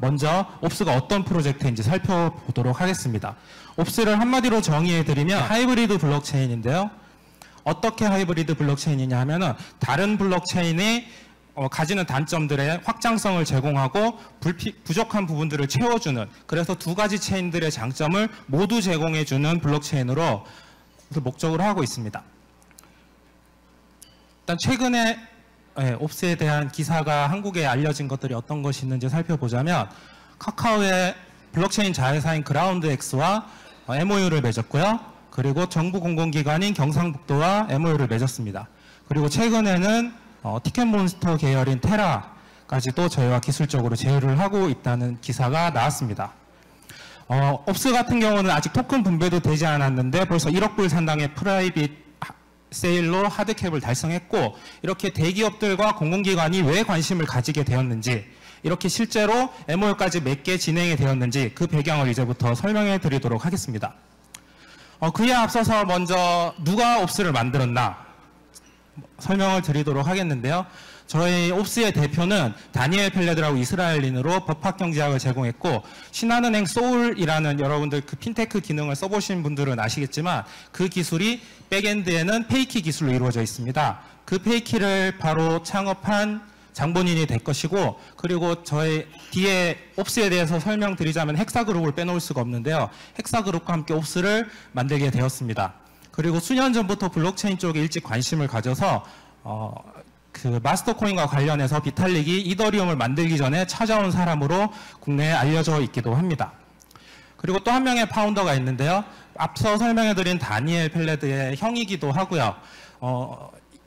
먼저 옵스가 어떤 프로젝트인지 살펴보도록 하겠습니다. 옵스를 한마디로 정의해드리면 하이브리드 블록체인인데요. 어떻게 하이브리드 블록체인이냐 하면은 다른 블록체인이 가지는 단점들의 확장성을 제공하고 부족한 부분들을 채워주는, 그래서 두 가지 체인들의 장점을 모두 제공해주는 블록체인으로 목적으로 하고 있습니다. 일단 최근에 옵스에 대한 기사가 한국에 알려진 것들이 어떤 것이 있는지 살펴보자면, 카카오의 블록체인 자회사인 그라운드X와 MOU를 맺었고요. 그리고 정부 공공기관인 경상북도와 MOU를 맺었습니다. 그리고 최근에는 티켓몬스터 계열인 테라까지도 저희와 기술적으로 제휴를 하고 있다는 기사가 나왔습니다. 옵스 같은 경우는 아직 토큰 분배도 되지 않았는데 벌써 1억 불 상당의 프라이빗 세일로 하드캡을 달성했고, 이렇게 대기업들과 공공기관이 왜 관심을 가지게 되었는지, 이렇게 실제로 MOU까지 맺게 진행이 되었는지 그 배경을 이제부터 설명해 드리도록 하겠습니다. 그에 앞서서 먼저 누가 옵스를 만들었나 설명을 드리도록 하겠는데요. 저희 옵스의 대표는 다니엘 펠레드라고 이스라엘인으로 법학경제학을 제공했고, 신한은행 소울이라는 여러분들 그 핀테크 기능을 써보신 분들은 아시겠지만 그 기술이 백엔드에는 페이키 기술로 이루어져 있습니다. 그 페이키를 바로 창업한 장본인이 될 것이고, 그리고 저희 뒤에 옵스에 대해서 설명드리자면 헥사그룹을 빼놓을 수가 없는데요. 헥사그룹과 함께 옵스를 만들게 되었습니다. 그리고 수년 전부터 블록체인 쪽에 일찍 관심을 가져서 그 마스터코인과 관련해서 비탈릭이 이더리움을 만들기 전에 찾아온 사람으로 국내에 알려져 있기도 합니다. 그리고 또 한 명의 파운더가 있는데요. 앞서 설명해드린 다니엘 펠레드의 형이기도 하고요.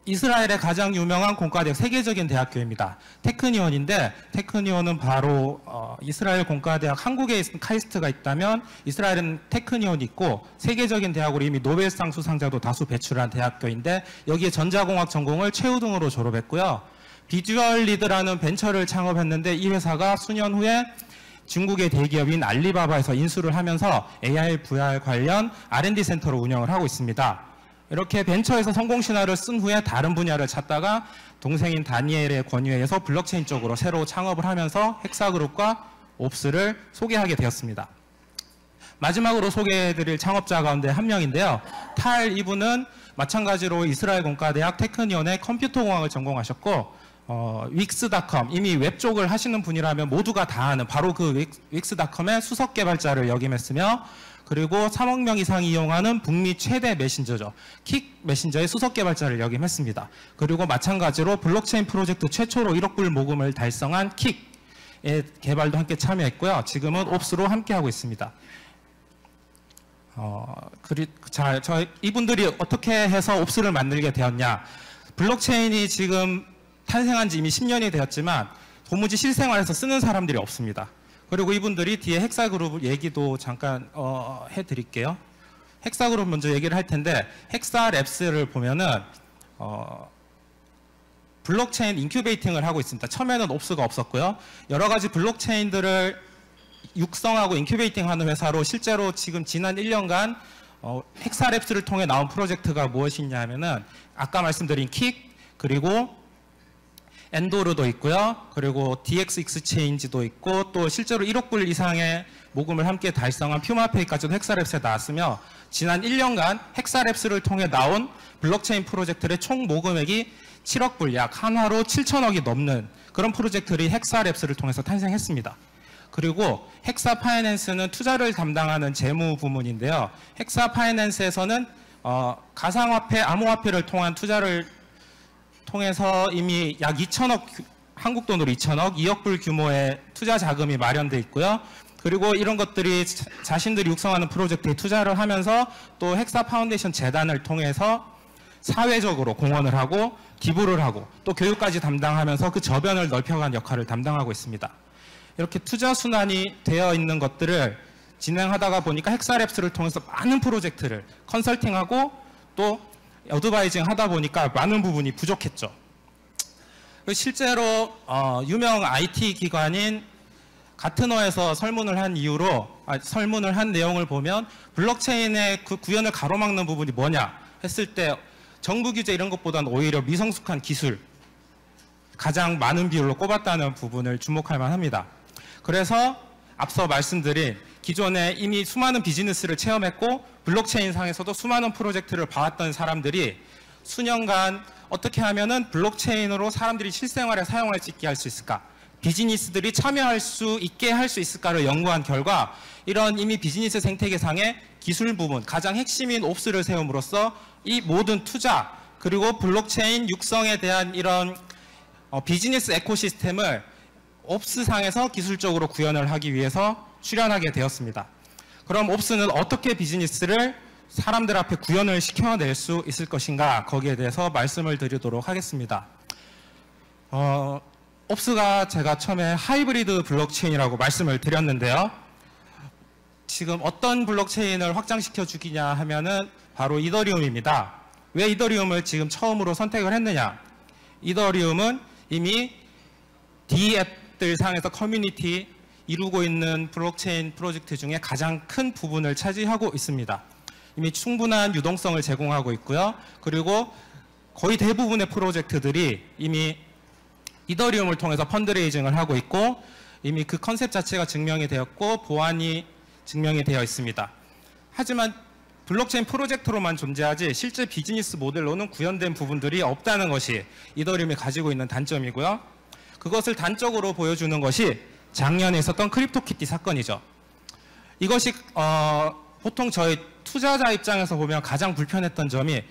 이스라엘의 가장 유명한 공과대학, 세계적인 대학교입니다. 테크니온인데, 테크니온은 바로 이스라엘 공과대학, 한국에 있는 카이스트가 있다면 이스라엘은 테크니온이 있고, 세계적인 대학으로 이미 노벨상 수상자도 다수 배출한 대학교인데, 여기에 전자공학 전공을 최우등으로 졸업했고요. 비주얼 리드라는 벤처를 창업했는데, 이 회사가 수년 후에 중국의 대기업인 알리바바에서 인수를 하면서 AR, VR 관련 R&D 센터로 운영을 하고 있습니다. 이렇게 벤처에서 성공 신화를 쓴 후에 다른 분야를 찾다가 동생인 다니엘의 권유에 의해서 블록체인 쪽으로 새로 창업을 하면서 헥사그룹과 옵스를 소개하게 되었습니다. 마지막으로 소개해드릴 창업자 가운데 한 명인데요. 탈 이분은 마찬가지로 이스라엘 공과대학 테크니온의 컴퓨터공학을 전공하셨고, 윅스닷컴, 이미 웹 쪽을 하시는 분이라면 모두가 다 아는 바로 그 윅스닷컴의 수석 개발자를 역임했으며, 그리고 3억 명 이상이 이용하는 북미 최대 메신저죠. 킥 메신저의 수석 개발자를 역임했습니다. 그리고 마찬가지로 블록체인 프로젝트 최초로 1억 불 모금을 달성한 킥의 개발도 함께 참여했고요. 지금은 옵스로 함께하고 있습니다. 이분들이 어떻게 해서 옵스를 만들게 되었냐. 블록체인이 지금 탄생한 지 이미 10년이 되었지만 도무지 실생활에서 쓰는 사람들이 없습니다. 그리고 이분들이 뒤에 헥사그룹 얘기도 잠깐 해드릴게요. 헥사그룹 먼저 얘기를 할 텐데, 헥사랩스를 보면은 블록체인 인큐베이팅을 하고 있습니다. 처음에는 옵스가 없었고요. 여러 가지 블록체인들을 육성하고 인큐베이팅하는 회사로 실제로 지금 지난 1년간 헥사랩스를 통해 나온 프로젝트가 무엇이냐 하면은 아까 말씀드린 킥, 그리고 엔도르도 있고요. 그리고 DX 익스체인지도 있고, 또 실제로 1억 불 이상의 모금을 함께 달성한 퓨마페이까지도 헥사랩스에 나왔으며, 지난 1년간 헥사랩스를 통해 나온 블록체인 프로젝트의 총 모금액이 7억 불, 약 한화로 7천억이 넘는 그런 프로젝트들이 헥사랩스를 통해서 탄생했습니다. 그리고 헥사 파이낸스는 투자를 담당하는 재무 부문인데요. 헥사 파이낸스에서는 가상화폐, 암호화폐를 통한 투자를 통해서 이미 약 2천억, 한국 돈으로 2천억, 2억 불 규모의 투자 자금이 마련돼 있고요. 그리고 이런 것들이 자신들이 육성하는 프로젝트에 투자를 하면서 또 헥사 파운데이션 재단을 통해서 사회적으로 공헌을 하고, 기부를 하고 또 교육까지 담당하면서 그 저변을 넓혀가는 역할을 담당하고 있습니다. 이렇게 투자 순환이 되어 있는 것들을 진행하다가 보니까 헥사랩스를 통해서 많은 프로젝트를 컨설팅하고 또 어드바이징 하다 보니까 많은 부분이 부족했죠. 실제로 유명 IT 기관인 가트너에서 설문을 한 내용을 보면 블록체인의 그 구현을 가로막는 부분이 뭐냐 했을 때 정부 규제 이런 것보다는 오히려 미성숙한 기술 가장 많은 비율로 꼽았다는 부분을 주목할 만합니다. 그래서 앞서 말씀드린 기존에 이미 수많은 비즈니스를 체험했고 블록체인 상에서도 수많은 프로젝트를 봐왔던 사람들이 수년간 어떻게 하면은 블록체인으로 사람들이 실생활에 사용할 수 있게 할 수 있을까, 비즈니스들이 참여할 수 있게 할 수 있을까를 연구한 결과 이런 이미 비즈니스 생태계상의 기술 부분, 가장 핵심인 옵스를 세움으로써 이 모든 투자 그리고 블록체인 육성에 대한 이런 비즈니스 에코시스템을 옵스상에서 기술적으로 구현을 하기 위해서 출연하게 되었습니다. 그럼 옵스는 어떻게 비즈니스를 사람들 앞에 구현을 시켜낼 수 있을 것인가, 거기에 대해서 말씀을 드리도록 하겠습니다. 옵스가 제가 처음에 하이브리드 블록체인이라고 말씀을 드렸는데요. 지금 어떤 블록체인을 확장시켜 주기냐 하면은 바로 이더리움입니다. 왜 이더리움을 지금 처음으로 선택을 했느냐? 이더리움은 이미 D앱들 상에서 커뮤니티 이루고 있는 블록체인 프로젝트 중에 가장 큰 부분을 차지하고 있습니다. 이미 충분한 유동성을 제공하고 있고요. 그리고 거의 대부분의 프로젝트들이 이미 이더리움을 통해서 펀드레이징을 하고 있고 이미 그 컨셉 자체가 증명이 되었고 보안이 증명이 되어 있습니다. 하지만 블록체인 프로젝트로만 존재하지 실제 비즈니스 모델로는 구현된 부분들이 없다는 것이 이더리움이 가지고 있는 단점이고요. 그것을 단적으로 보여주는 것이 작년에 있었던 크립토키티 사건이죠. 이것이 보통 저희 투자자 입장에서 보면 가장 불편했던 점이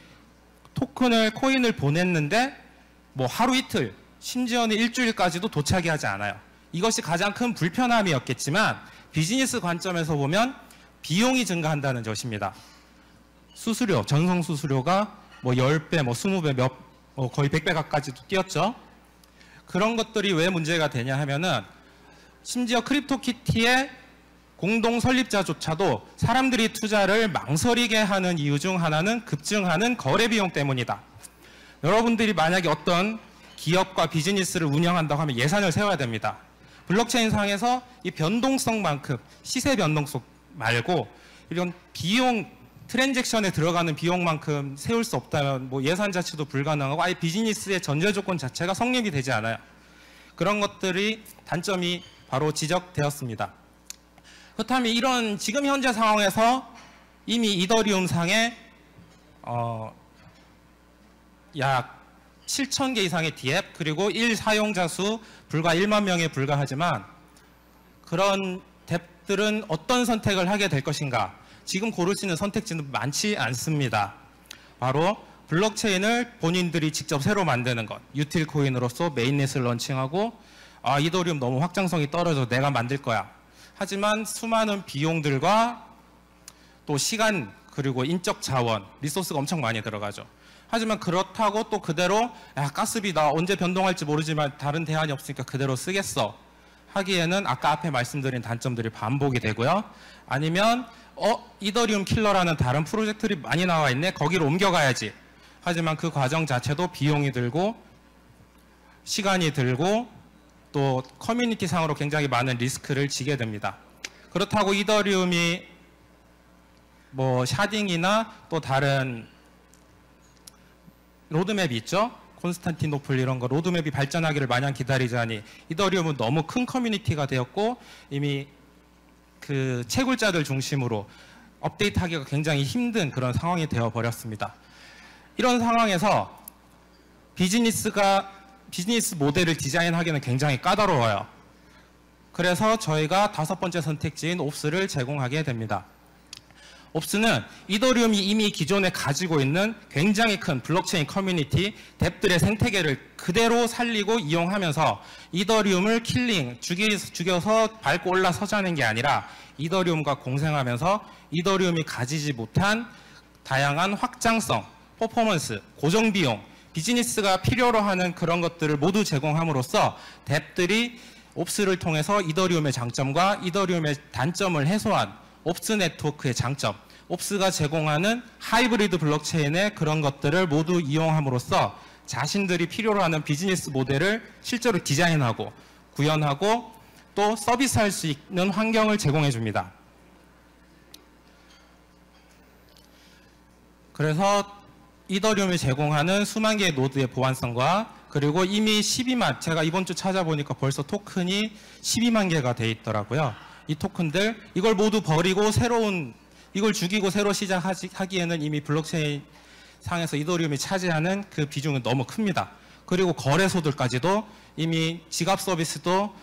코인을 보냈는데 뭐 하루 이틀, 심지어는 일주일까지도 도착이 하지 않아요. 이것이 가장 큰 불편함이었겠지만 비즈니스 관점에서 보면 비용이 증가한다는 것입니다. 수수료, 전송 수수료가 뭐 10배, 뭐 20배, 거의 100배 가까지도 뛰었죠. 그런 것들이 왜 문제가 되냐 하면은 심지어 크립토키티의 공동 설립자조차도 사람들이 투자를 망설이게 하는 이유 중 하나는 급증하는 거래 비용 때문이다. 여러분들이 만약에 어떤 기업과 비즈니스를 운영한다고 하면 예산을 세워야 됩니다. 블록체인 상에서 이 변동성만큼 시세 변동성 말고 이런 비용, 트랜잭션에 들어가는 비용만큼 세울 수 없다면 뭐 예산 자체도 불가능하고 아예 비즈니스의 전제 조건 자체가 성립이 되지 않아요. 그런 것들이 단점이 바로 지적되었습니다. 그렇다면 이런 지금 현재 상황에서 이미 이더리움 상에 약 7,000개 이상의 D앱 그리고 1사용자 수 불과 1만 명에 불과하지만 그런 앱들은 어떤 선택을 하게 될 것인가? 지금 고를 수 있는 선택지는 많지 않습니다. 바로 블록체인을 본인들이 직접 새로 만드는 것, 유틸 코인으로서 메인넷을 런칭하고 이더리움 너무 확장성이 떨어져 내가 만들 거야. 하지만 수많은 비용들과 또 시간 그리고 인적 자원, 리소스가 엄청 많이 들어가죠. 하지만 그렇다고 또 그대로 가스비 나 언제 변동할지 모르지만 다른 대안이 없으니까 그대로 쓰겠어 하기에는 아까 앞에 말씀드린 단점들이 반복이 되고요. 아니면 이더리움 킬러라는 다른 프로젝트들이 많이 나와 있네. 거기로 옮겨가야지. 하지만 그 과정 자체도 비용이 들고 시간이 들고 또 커뮤니티 상으로 굉장히 많은 리스크를 지게 됩니다. 그렇다고 이더리움이 뭐 샤딩이나 또 다른 로드맵이 있죠. 콘스탄티노플 이런 거 로드맵이 발전하기를 마냥 기다리자니 이더리움은 너무 큰 커뮤니티가 되었고 이미 그 채굴자들 중심으로 업데이트하기가 굉장히 힘든 그런 상황이 되어 버렸습니다. 이런 상황에서 비즈니스 모델을 디자인하기는 굉장히 까다로워요. 그래서 저희가 5번째 선택지인 옵스를 제공하게 됩니다. 옵스는 이더리움이 이미 기존에 가지고 있는 굉장히 큰 블록체인 커뮤니티, 뎁들의 생태계를 그대로 살리고 이용하면서 이더리움을 죽여서 밟고 올라서자는 게 아니라 이더리움과 공생하면서 이더리움이 가지지 못한 다양한 확장성, 퍼포먼스, 고정비용, 비즈니스가 필요로 하는 그런 것들을 모두 제공함으로써 뎁들이 옵스를 통해서 이더리움의 장점과 이더리움의 단점을 해소한 옵스 네트워크의 장점, 옵스가 제공하는 하이브리드 블록체인의 그런 것들을 모두 이용함으로써 자신들이 필요로 하는 비즈니스 모델을 실제로 디자인하고 구현하고 또 서비스할 수 있는 환경을 제공해 줍니다. 그래서 이더리움이 제공하는 수만 개의 노드의 보안성과 그리고 이미 12만, 제가 이번 주 찾아보니까 벌써 토큰이 12만 개가 돼 있더라고요. 이 토큰들, 이걸 모두 버리고 이걸 죽이고 새로 시작하기에는 이미 블록체인 상에서 이더리움이 차지하는 그 비중은 너무 큽니다. 그리고 거래소들까지도 이미 지갑 서비스도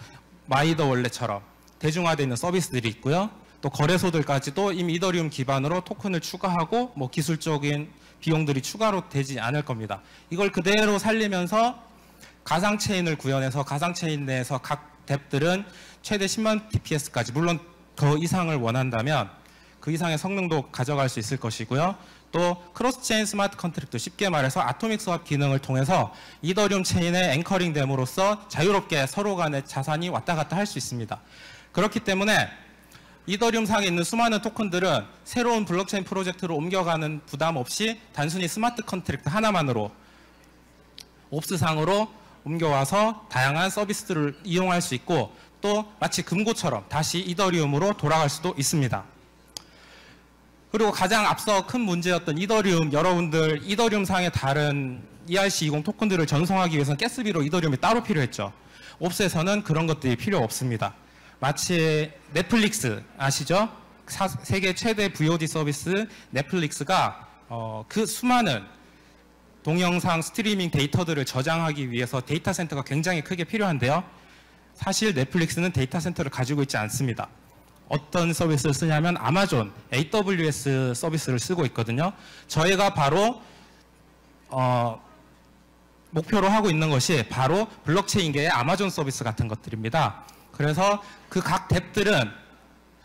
마이더 원래처럼 대중화되어 있는 서비스들이 있고요. 또 거래소들까지도 이미 이더리움 기반으로 토큰을 추가하고 뭐 기술적인 비용들이 추가로 되지 않을 겁니다. 이걸 그대로 살리면서 가상체인을 구현해서 가상체인 내에서 각 뎁들은 최대 10만 TPS까지, 물론 더 이상을 원한다면 그 이상의 성능도 가져갈 수 있을 것이고요. 또 크로스체인 스마트 컨트랙트, 쉽게 말해서 아토믹 스왑 기능을 통해서 이더리움 체인에 앵커링 됨으로써 자유롭게 서로 간의 자산이 왔다 갔다 할 수 있습니다. 그렇기 때문에 이더리움 상에 있는 수많은 토큰들은 새로운 블록체인 프로젝트로 옮겨가는 부담 없이 단순히 스마트 컨트랙트 하나만으로 옵스상으로 옮겨와서 다양한 서비스들을 이용할 수 있고 또 마치 금고처럼 다시 이더리움으로 돌아갈 수도 있습니다. 그리고 가장 앞서 큰 문제였던 이더리움, 여러분들 이더리움 상의 다른 ERC20 토큰들을 전송하기 위해서는 가스비로 이더리움이 따로 필요했죠. 옵스에서는 그런 것들이 필요 없습니다. 마치 넷플릭스 아시죠? 세계 최대 VOD 서비스 넷플릭스가 그 수많은 동영상 스트리밍 데이터들을 저장하기 위해서 데이터 센터가 굉장히 크게 필요한데요. 사실 넷플릭스는 데이터 센터를 가지고 있지 않습니다. 어떤 서비스를 쓰냐면 아마존 AWS 서비스를 쓰고 있거든요. 저희가 바로 목표로 하고 있는 것이 바로 블록체인계의 아마존 서비스 같은 것들입니다. 그래서 그 각 뎁들은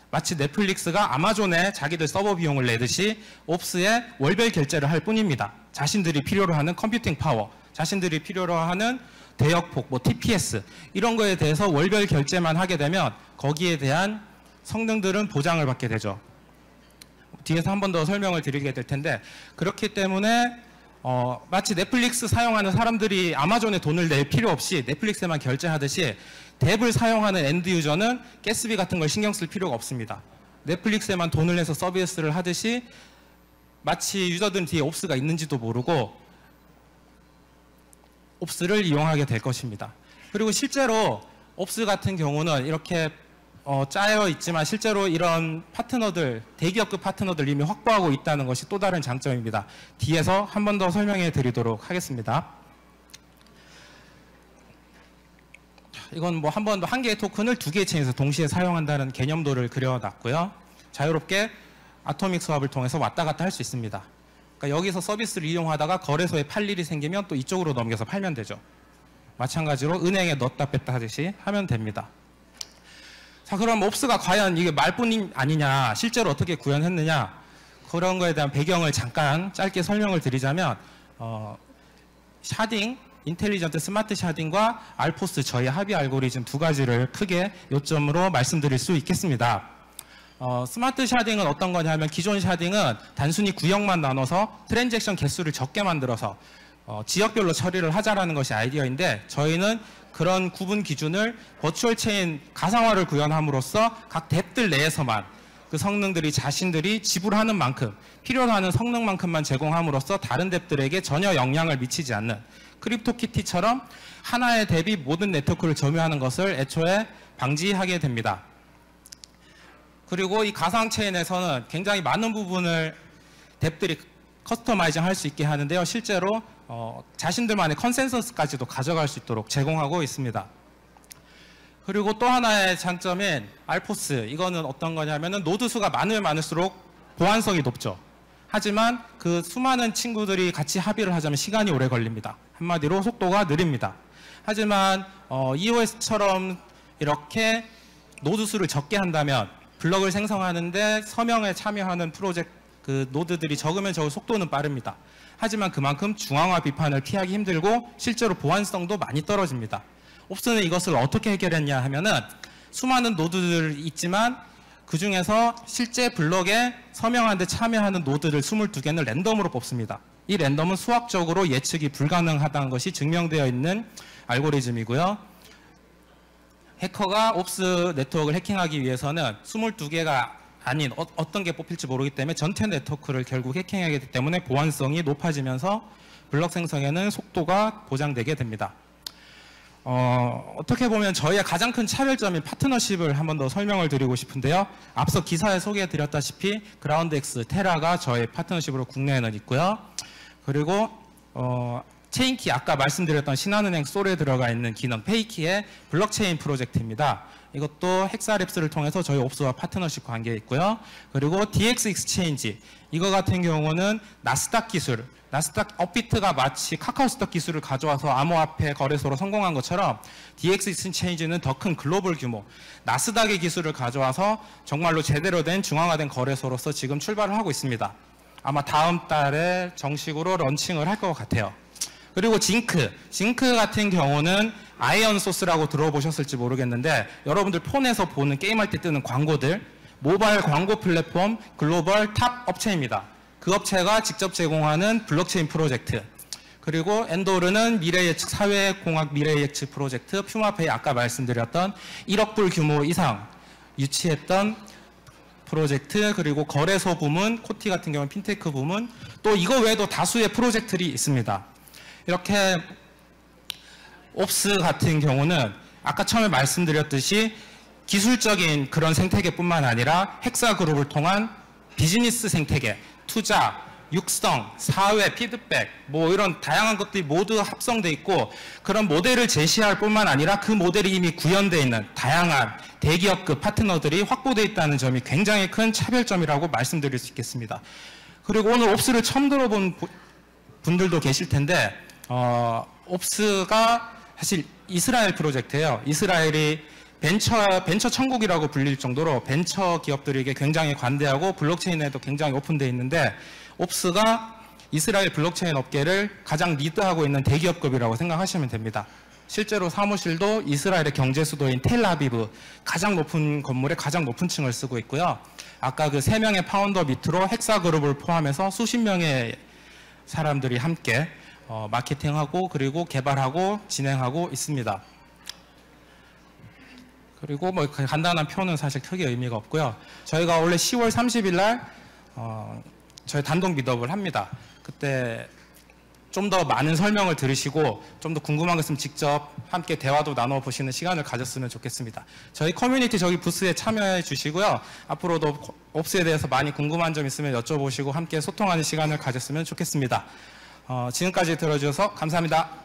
마치 넷플릭스가 아마존에 자기들 서버 비용을 내듯이 옵스에 월별 결제를 할 뿐입니다. 자신들이 필요로 하는 컴퓨팅 파워, 자신들이 필요로 하는 대역폭, 뭐 TPS 이런 거에 대해서 월별 결제만 하게 되면 거기에 대한 성능들은 보장을 받게 되죠. 뒤에서 한 번 더 설명을 드리게 될 텐데 그렇기 때문에 마치 넷플릭스 사용하는 사람들이 아마존에 돈을 낼 필요 없이 넷플릭스에만 결제하듯이 뎁을 사용하는 엔드 유저는 가스비 같은 걸 신경 쓸 필요가 없습니다. 넷플릭스에만 돈을 내서 서비스를 하듯이 마치 유저들은 뒤에 옵스가 있는지도 모르고 옵스를 이용하게 될 것입니다. 그리고 실제로 옵스 같은 경우는 이렇게 짜여 있지만 실제로 이런 파트너들, 대기업급 파트너들 이미 확보하고 있다는 것이 또 다른 장점입니다. 뒤에서 한 번 더 설명해 드리도록 하겠습니다. 이건 뭐 한 개의 토큰을 두 개의 체인에서 동시에 사용한다는 개념도를 그려놨고요. 자유롭게 아토믹 스왑을 통해서 왔다 갔다 할 수 있습니다. 그러니까 여기서 서비스를 이용하다가 거래소에 팔 일이 생기면 또 이쪽으로 넘겨서 팔면 되죠. 마찬가지로 은행에 넣었다 뺐다 하듯이 하면 됩니다. 자, 그럼 옵스가 과연 이게 말뿐이 아니냐, 실제로 어떻게 구현했느냐, 그런 거에 대한 배경을 잠깐 짧게 설명을 드리자면 샤딩, 인텔리전트 스마트 샤딩과 알포스 저희 합의 알고리즘 두 가지를 크게 요점으로 말씀드릴 수 있겠습니다. 스마트 샤딩은 어떤 거냐면 기존 샤딩은 단순히 구역만 나눠서 트랜잭션 개수를 적게 만들어서 지역별로 처리를 하자라는 것이 아이디어인데 저희는 그런 구분 기준을 버추얼 체인 가상화를 구현함으로써 각 뎁들 내에서만 그 성능들이 자신들이 지불하는 만큼 필요로 하는 성능만큼만 제공함으로써 다른 뎁들에게 전혀 영향을 미치지 않는 크립토키티처럼 하나의 뎁이 모든 네트워크를 점유하는 것을 애초에 방지하게 됩니다. 그리고 이 가상 체인에서는 굉장히 많은 부분을 뎁들이 커스터마이징 할 수 있게 하는데요. 실제로 자신들만의 컨센서스까지도 가져갈 수 있도록 제공하고 있습니다. 그리고 또 하나의 장점인 알포스, 이거는 어떤 거냐면은 노드 수가 많으면 많을수록 보안성이 높죠. 하지만 그 수많은 친구들이 같이 합의를 하자면 시간이 오래 걸립니다. 한마디로 속도가 느립니다. 하지만 EOS처럼 이렇게 노드 수를 적게 한다면 블럭을 생성하는데 서명에 참여하는 그 노드들이 적으면 적을 속도는 빠릅니다. 하지만 그만큼 중앙화 비판을 피하기 힘들고 실제로 보안성도 많이 떨어집니다. 옵스는 이것을 어떻게 해결했냐 하면은 수많은 노드들이 있지만 그 중에서 실제 블럭에 서명하는 데 참여하는 노드를 22개는 랜덤으로 뽑습니다. 이 랜덤은 수학적으로 예측이 불가능하다는 것이 증명되어 있는 알고리즘이고요. 해커가 옵스 네트워크를 해킹하기 위해서는 22개가 아닌 어떤 게 뽑힐지 모르기 때문에 전체 네트워크를 결국 해킹하기 때문에 보안성이 높아지면서 블럭 생성에는 속도가 보장되게 됩니다. 어떻게 보면 저희의 가장 큰 차별점인 파트너십을 한 번 더 설명을 드리고 싶은데요. 앞서 기사에 소개해드렸다시피 그라운드X, 테라가 저희 파트너십으로 국내에는 있고요. 그리고 체인키, 아까 말씀드렸던 신한은행 솔에 들어가 있는 기능 페이키의 블록체인 프로젝트입니다. 이것도 헥사랩스를 통해서 저희 옵스와 파트너십 관계에 있고요. 그리고 DX 익스체인지, 이거 같은 경우는 나스닥 기술, 나스닥 업비트가 마치 카카오스톡 기술을 가져와서 암호화폐 거래소로 성공한 것처럼 DX 익스체인지는 더 큰 글로벌 규모, 나스닥의 기술을 가져와서 정말로 제대로 된 중앙화된 거래소로서 지금 출발을 하고 있습니다. 아마 다음 달에 정식으로 런칭을 할 것 같아요. 그리고 징크 같은 경우는 아이언 소스라고 들어보셨을지 모르겠는데 여러분들 폰에서 보는 게임할 때 뜨는 광고들, 모바일 광고 플랫폼 글로벌 탑 업체입니다. 그 업체가 직접 제공하는 블록체인 프로젝트. 그리고 엔도르는 미래예측, 사회공학 미래예측 프로젝트, 퓨마페이 아까 말씀드렸던 1억 불 규모 이상 유치했던 프로젝트, 그리고 거래소 부문, 코티 같은 경우는 핀테크 부문, 또 이거 외에도 다수의 프로젝트들이 있습니다. 이렇게 옵스 같은 경우는 아까 처음에 말씀드렸듯이 기술적인 그런 생태계뿐만 아니라 헥사 그룹을 통한 비즈니스 생태계, 투자, 육성, 사회, 피드백, 뭐 이런 다양한 것들이 모두 합성돼 있고 그런 모델을 제시할 뿐만 아니라 그 모델이 이미 구현되어 있는 다양한 대기업급 파트너들이 확보되어 있다는 점이 굉장히 큰 차별점이라고 말씀드릴 수 있겠습니다. 그리고 오늘 옵스를 처음 들어본 분들도 계실 텐데 옵스가 사실 이스라엘 프로젝트예요. 이스라엘이 벤처 천국이라고 불릴 정도로 벤처 기업들에게 굉장히 관대하고 블록체인에도 굉장히 오픈되어 있는데 옵스가 이스라엘 블록체인 업계를 가장 리드하고 있는 대기업급이라고 생각하시면 됩니다. 실제로 사무실도 이스라엘의 경제 수도인 텔아비브 가장 높은 건물의 가장 높은 층을 쓰고 있고요. 아까 그 3명의 파운더 밑으로 헥사 그룹을 포함해서 수십 명의 사람들이 함께 마케팅하고 그리고 개발하고 진행하고 있습니다. 그리고 뭐 간단한 표는 사실 크게 의미가 없고요. 저희가 원래 10월 30일 날 저희 단독 미트업을 합니다. 그때 좀 더 많은 설명을 들으시고 좀 더 궁금한 거 있으면 직접 함께 대화도 나눠보시는 시간을 가졌으면 좋겠습니다. 저희 커뮤니티 저기 부스에 참여해 주시고요. 앞으로도 옵스에 대해서 많이 궁금한 점 있으면 여쭤보시고 함께 소통하는 시간을 가졌으면 좋겠습니다. 지금까지 들어주셔서 감사합니다.